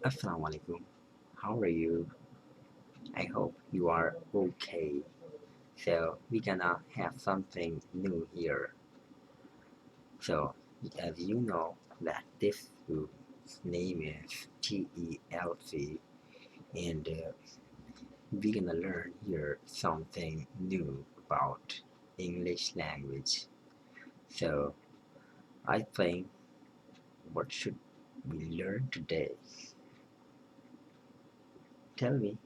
Assalamu alaikum. How are you? I hope you are okay. So we're gonna have something new here. So as you know that this group's name is TELC and we're gonna learn here something new about English language. So I think what should we learn today? Tell me.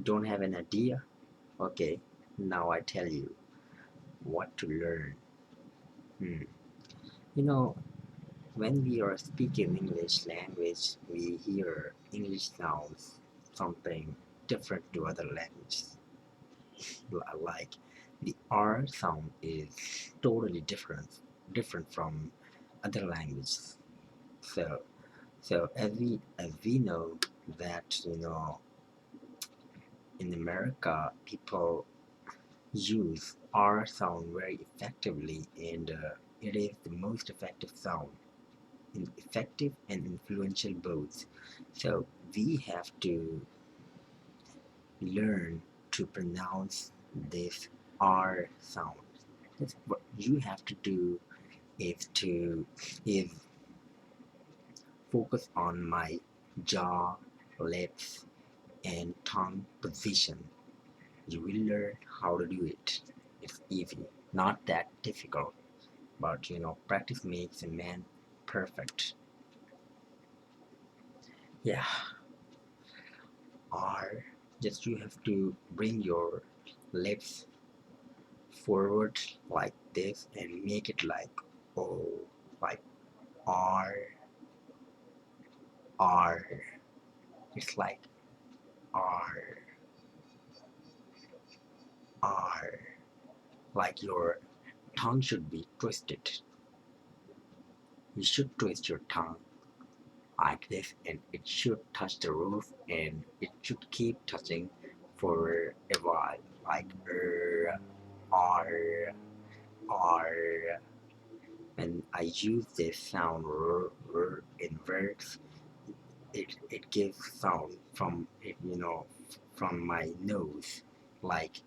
Don't have an idea? Okay, now I tell you what to learn. Hmm. You know, when we are speaking English language, we hear English sounds something different to other languages. Like the R sound is totally different from other languages. So, so as we know that in America people use R sound very effectively, and it is the most effective sound. Effective and influential both. So we have to learn to pronounce this R sound. That's what you have to do is focus on my jaw, lips, and tongue position. You will learn how to do it. It's easy, not that difficult, but practice makes a man perfect. Yeah. R, just you have to bring your lips forward like this and make it like O, like R, R. It's like R, R. Like your tongue should be twisted. You should twist your tongue like this, and it should touch the roof, and it should keep touching for a while, like R, R. When I use this sound in verbs, it gives sound from from my nose, like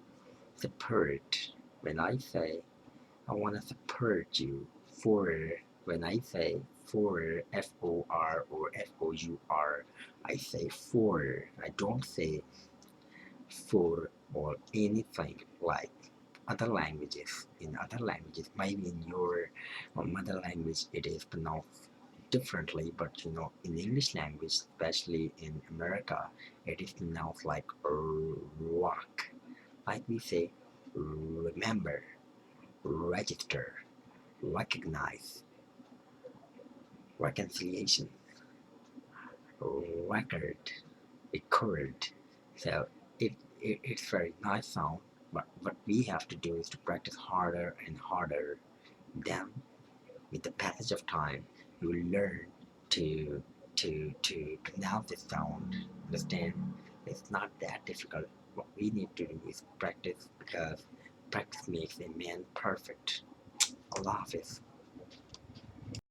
support. When I say I wanna support you, for when I say for FOR or FOUR, I say for. I don't say for or anything like other languages. In other languages, maybe in your mother language it is pronounced differently, but in English language, especially in America, it is pronounced like rock. Like we say remember, register, recognize, reconciliation, record, record. So it's very nice sound, but what we have to do is to practice harder and harder. Then, with the passage of time, you will learn to to pronounce this sound. Understand? It's not that difficult. What we need to do is practice, because practice makes a man perfect. Allah Hafiz.